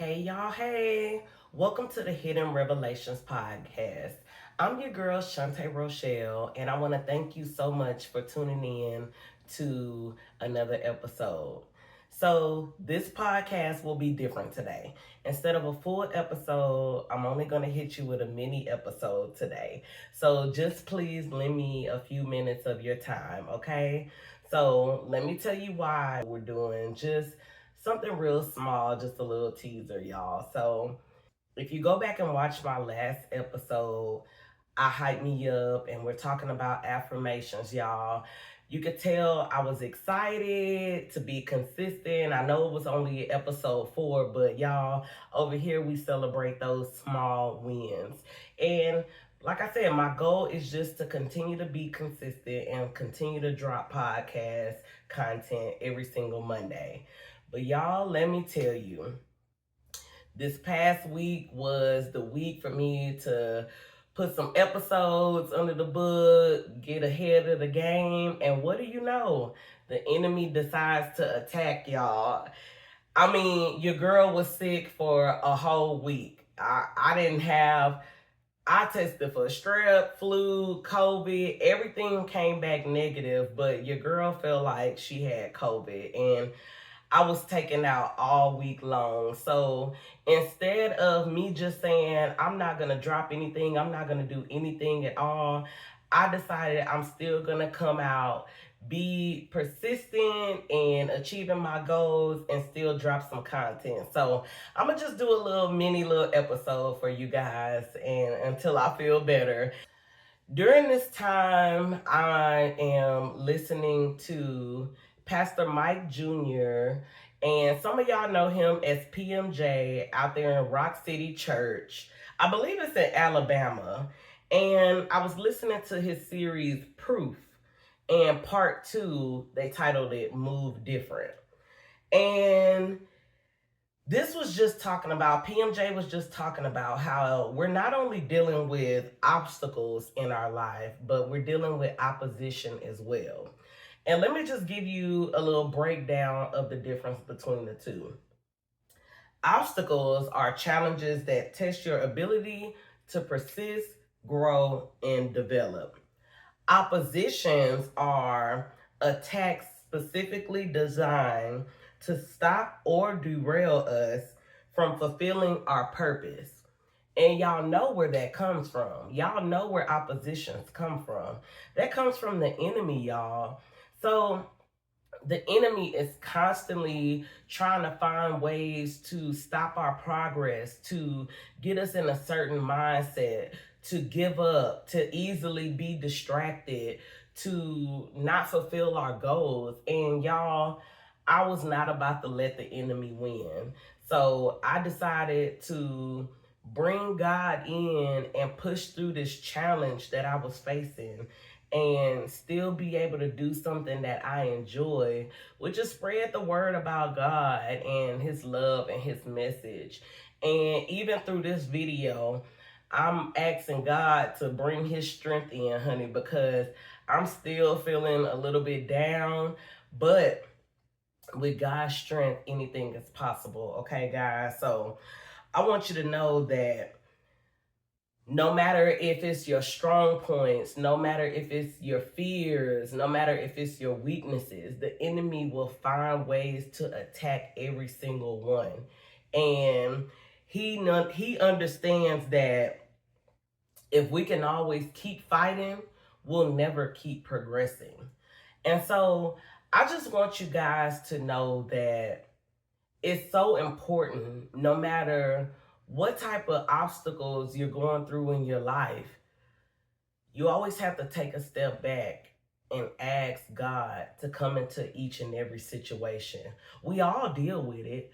Hey y'all, hey. Welcome to the Hidden Revelations podcast. I'm your girl Shantae Rochelle, and I want to thank you so much for tuning in to another episode. So, this podcast will be different today. Instead of a full episode, I'm only going to hit you with a mini episode today. So, just please lend me a few minutes of your time, okay? So, let me tell you why we're doing just something real small, just a little teaser, y'all. So, if you go back and watch my last episode, I hype me up and we're talking about affirmations, y'all. You could tell I was excited to be consistent. I know it was only episode 4, but y'all, over here we celebrate those small wins. And like I said, my goal is just to continue to be consistent and continue to drop podcast content every single Monday. But y'all, let me tell you, this past week was the week for me to put some episodes under the book, get ahead of the game, and what do you know? The enemy decides to attack y'all. I mean, your girl was sick for a whole week. I didn't have, I tested for strep, flu, COVID, everything came back negative, but your girl felt like she had COVID. And I was taken out all week long. So instead of me just saying, I'm not going to drop anything, I'm not going to do anything at all, I decided I'm still going to come out, be persistent in achieving my goals, and still drop some content. So I'm going to just do a little episode for you guys and until I feel better. During this time, I am listening to Pastor Mike Jr., and some of y'all know him as PMJ out there in Rock City Church. I believe it's in Alabama. And I was listening to his series Proof, and part 2, they titled it Move Different. And this was just talking about, PMJ was just talking about how we're not only dealing with obstacles in our life, but we're dealing with opposition as well. And let me just give you a little breakdown of the difference between the two. Obstacles are challenges that test your ability to persist, grow, and develop. Oppositions are attacks specifically designed to stop or derail us from fulfilling our purpose. And y'all know where that comes from. Y'all know where oppositions come from. That comes from the enemy, y'all. So the enemy is constantly trying to find ways to stop our progress, to get us in a certain mindset, to give up, to easily be distracted, to not fulfill our goals. And y'all, I was not about to let the enemy win. So I decided to bring God in and push through this challenge that I was facing and still be able to do something that I enjoy, which is spread the word about God and his love and his message. And even through this video, I'm asking God to bring his strength in, honey, because I'm still feeling a little bit down, but with God's strength, anything is possible. Okay, guys? So I want you to know that no matter if it's your strong points, no matter if it's your fears, no matter if it's your weaknesses, the enemy will find ways to attack every single one. And he understands that if we can always keep fighting, we'll never keep progressing. And so I just want you guys to know that it's so important, no matter what type of obstacles you're going through in your life, you always have to take a step back and ask God to come into each and every situation. We all deal with it.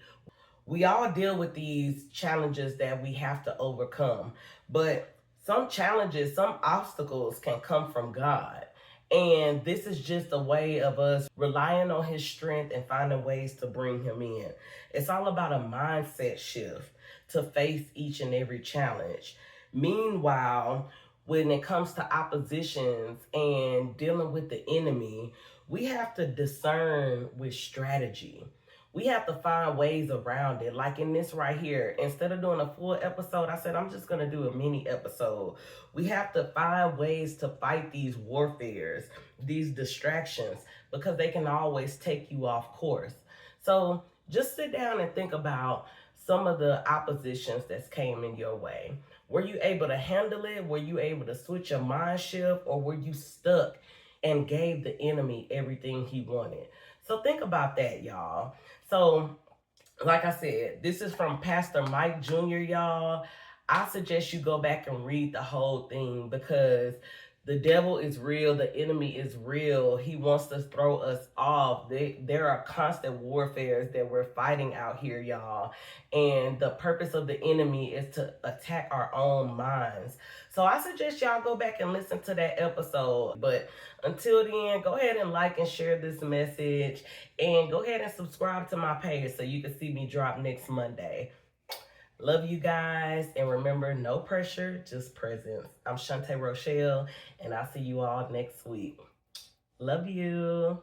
We all deal with these challenges that we have to overcome. But some challenges, some obstacles can come from God. And this is just a way of us relying on his strength and finding ways to bring him in. It's all about a mindset shift to face each and every challenge. Meanwhile, when it comes to oppositions and dealing with the enemy, we have to discern with strategy. We have to find ways around it. Like in this right here, instead of doing a full episode, I said I'm just gonna do a mini episode. We have to find ways to fight these warfares, these distractions, because they can always take you off course. So just sit down and think about some of the oppositions that came in your way. Were you able to handle it? Were you able to switch your mind shift, or were you stuck and gave the enemy everything he wanted? So think about that, y'all. So, like I said, this is from Pastor Mike Jr., y'all. I suggest you go back and read the whole thing because the devil is real, the enemy is real. He wants to throw us off. There are constant warfares that we're fighting out here, y'all. And the purpose of the enemy is to attack our own minds. So I suggest y'all go back and listen to that episode. But until then, go ahead and like and share this message. And go ahead and subscribe to my page so you can see me drop next Monday. Love you guys. And remember, no pressure, just presence. I'm Shantae Rochelle, and I'll see you all next week. Love you.